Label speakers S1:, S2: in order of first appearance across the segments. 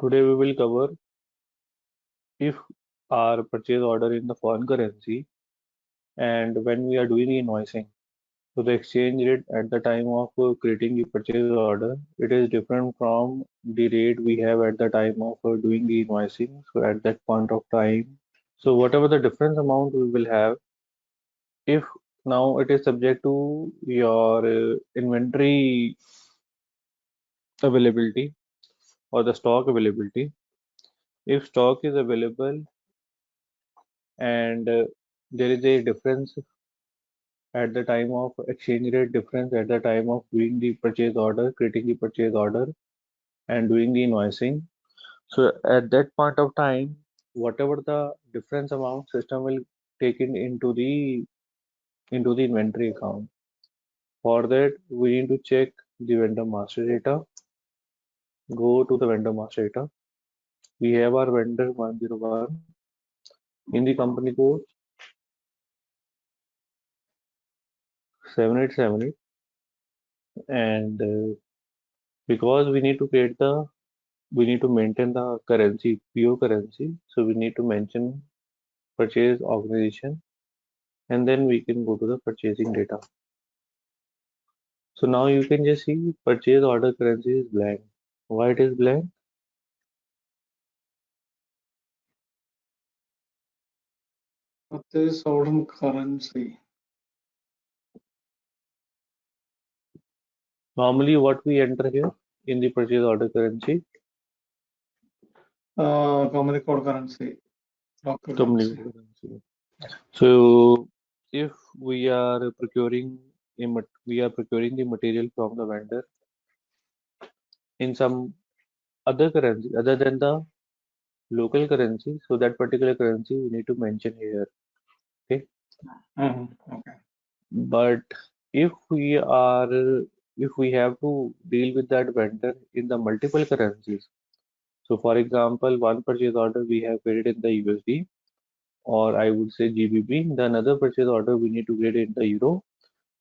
S1: Today we will cover if our purchase order in the foreign currency and when we are doing invoicing. So the exchange rate at the time of creating the purchase order, it is different from the rate we have at the time of doing the invoicing. So at that point of time, so whatever the difference amount we will have, if now it is subject to your inventory availability or the stock availability. If stock is available and there is a difference at the time of exchange rate difference at the time of doing the purchase order, creating the purchase order and doing the invoicing. So at that point of time, whatever the difference amount system will take it into the inventory account. For that, we need to check the vendor master data. Go to the vendor master data. We have our vendor 101 in the company code 7878 and because we need to maintain the currency, pure currency. So we need to mention purchase organization and then we can go to the purchasing data. So now you can just see purchase order currency is blank. Why it is blank?
S2: Purchase order currency.
S1: Normally what we enter here in the purchase order currency?
S2: Company code currency. Local
S1: Company
S2: currency.
S1: currency. So if we are procuring we are procuring the material from the vendor in some other currency other than the local currency, so that particular currency we need to mention here. Okay.
S2: Okay.
S1: But if we are if we have to deal with that vendor in the multiple currencies, so for example, one purchase order we have created in the USD or I would say GBP, the another purchase order we need to get in the euro.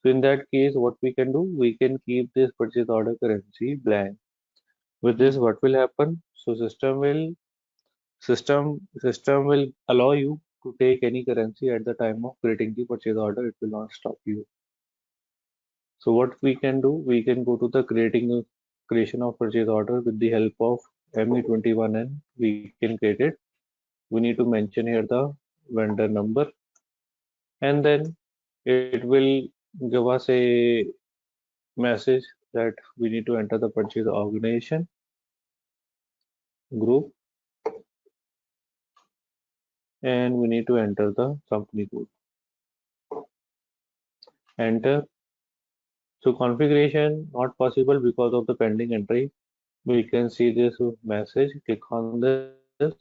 S1: So in that case, what we can do, we can keep this purchase order currency blank. With this, what will happen? So system will allow you to take any currency at the time of creating the purchase order. It will not stop you. So what we can do, we can go to the creation of purchase order with the help of ME21N. We can create it. We need to mention here the vendor number, and then it will give us a message that we need to enter the purchase organization group and we need to enter the company code. Enter. So configuration not possible because of the pending entry. We can see this message. Click on this.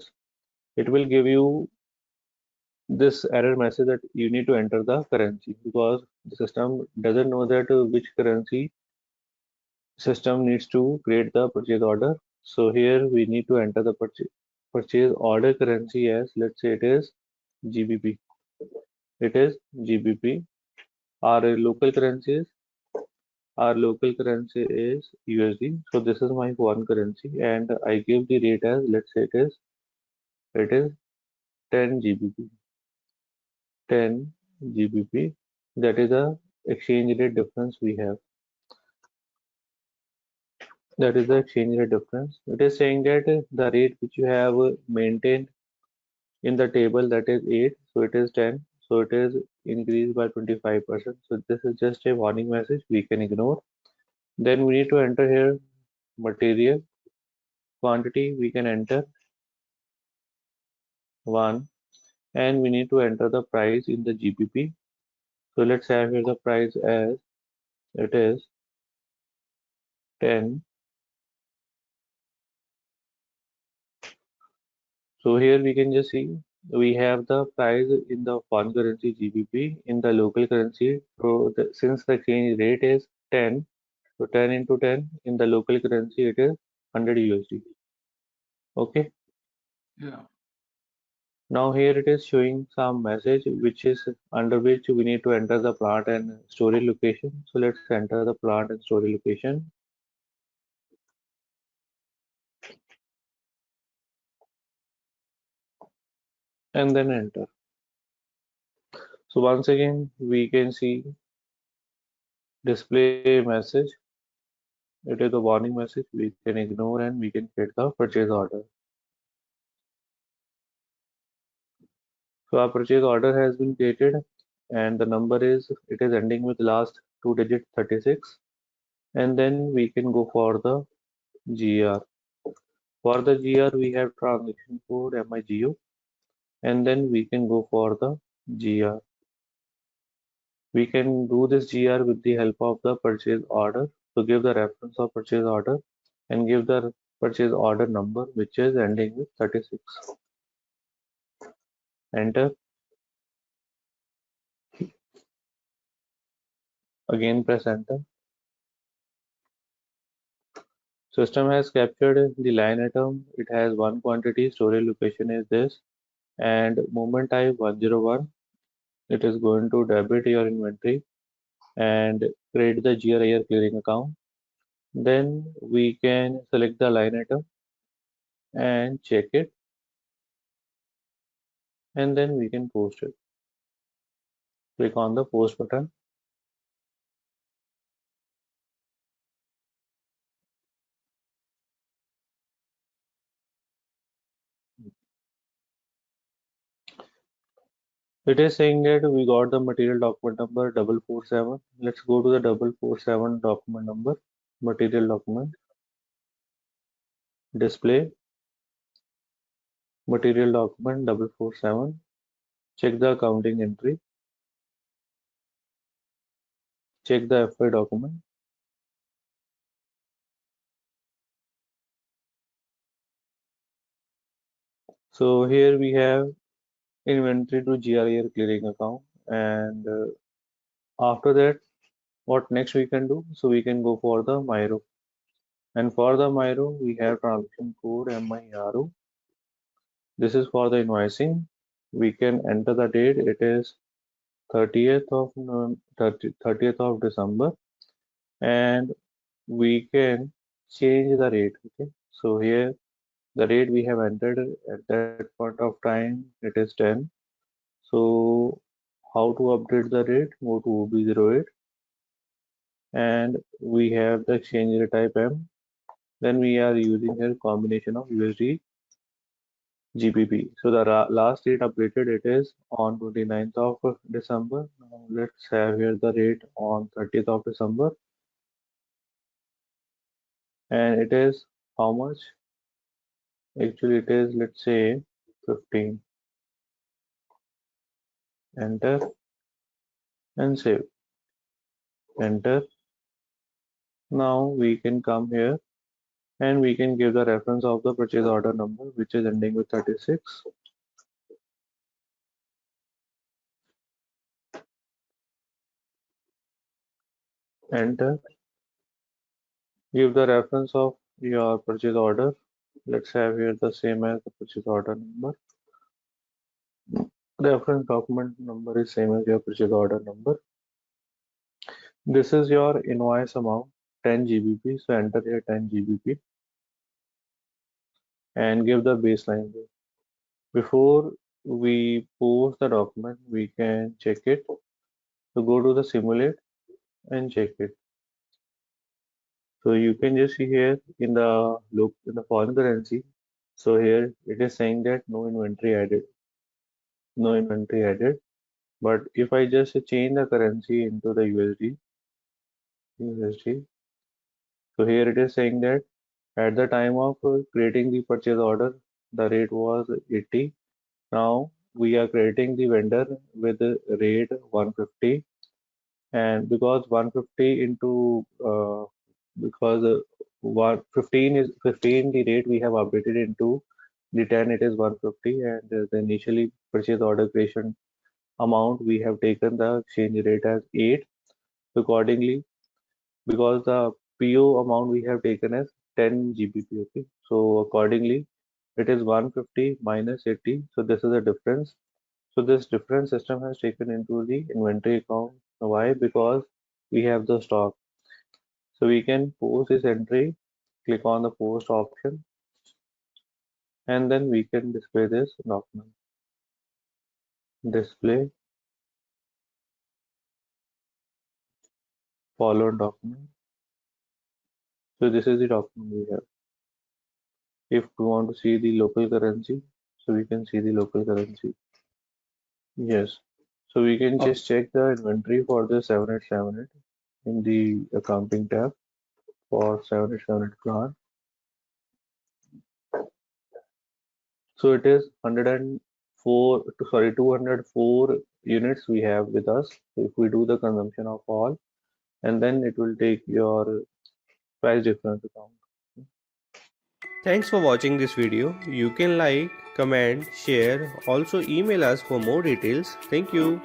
S1: It will give you this error message that you need to enter the currency because the system doesn't know that which currency system needs to create the purchase order. So here we need to enter the purchase order currency as, let's say it is GBP. It is GBP. Our local currency is USD. So this is my foreign currency and I give the rate as, let's say it is 10 GBP. 10 GBP. That is the exchange rate difference we have. That is the exchange rate difference. It is saying that the rate which you have maintained in the table, that is 8, so it is 10, so it is increased by 25%. So this is just a warning message we can ignore. Then we need to enter here material quantity. We can enter 1 and we need to enter the price in the GBP. So let's have here the price as it is 10. So here we can just see we have the price in the foreign currency GBP in the local currency. So since the exchange rate is 10, so 10 into 10 in the local currency it is 100 USD. Okay.
S2: Yeah.
S1: Now here it is showing some message which is under which we need to enter the plant and storage location. So let's enter the plant and storage location. and then enter. So once again, we can see display message. It is a warning message. We can ignore and we can create the purchase order. So our purchase order has been created and the number is, it is ending with last two digit 36. And then we can go for the GR. For the GR, we have transaction code MIGO, and then we can go for the GR. We can do this GR with the help of the purchase order. So give the reference of purchase order and give the purchase order number which is ending with 36. Enter. Again press enter. System has captured the line item. It has one quantity. Storage location is this and movement type 101. It is going to debit your inventory and create the GRIR clearing account. Then we can select the line item and check it, and then we can post it. Click on the post button. It is saying that we got the material document number 447. Let's go to the 447 document number, material document, display, material document 447. Check the accounting entry, check the FI document. So here we have inventory to GRER clearing account, and after that, what next we can do? So we can go for the Myro, and for the Myro we have transaction code MIRO. This is for the invoicing. We can enter the date. It is 30th of 30th of December, and we can change the rate. Okay, so here the rate we have entered at that point of time, it is 10. So how to update the rate? Go to OB08 and we have the exchange rate type M. Then we are using here combination of USD GBP. So the last rate updated, it is on 29th of December. Now let's have here the rate on 30th of December, and it is how much? Actually it is, let's say, 15. Enter and save. Enter. Now we can come here and we can give the reference of the purchase order number which is ending with 36. Enter. Give the reference of your purchase order. Let's have here the same as the purchase order number. Reference document number is same as your purchase order number. This is your invoice amount 10 GBP. So enter here 10 GBP and give the baseline. Before we post the document, we can check it. So go to the simulate and check it. So you can just see here in the look in the foreign currency. So here it is saying that no inventory added, no inventory added. But if I just change the currency into the USD, so here it is saying that at the time of creating the purchase order, the rate was 80. Now we are creating the vendor with the rate 150, and because 150 into because 115 is 15, the rate we have updated into the 10, it is 150, and the initially purchase order creation amount we have taken the exchange rate as 8. Accordingly, because the PO amount we have taken as 10 GBP. Okay, so accordingly it is 150 minus 80. So this is the difference. So this difference system has taken into the inventory account. Why? Because we have the stock. So we can post this entry, click on the post option, and then we can display this document. display, follow document. So this is the document we have. If we want to see the local currency, so we can see the local currency. Yes. So we can
S2: Oh,
S1: just check the inventory for the 7878 in the accounting tab for 7878 car. So it is 104, sorry, 204 units we have with us. So if we do the consumption of all, and then it will take your price difference account.
S3: Thanks for watching this video. You can like, comment, share, also email us for more details. Thank you.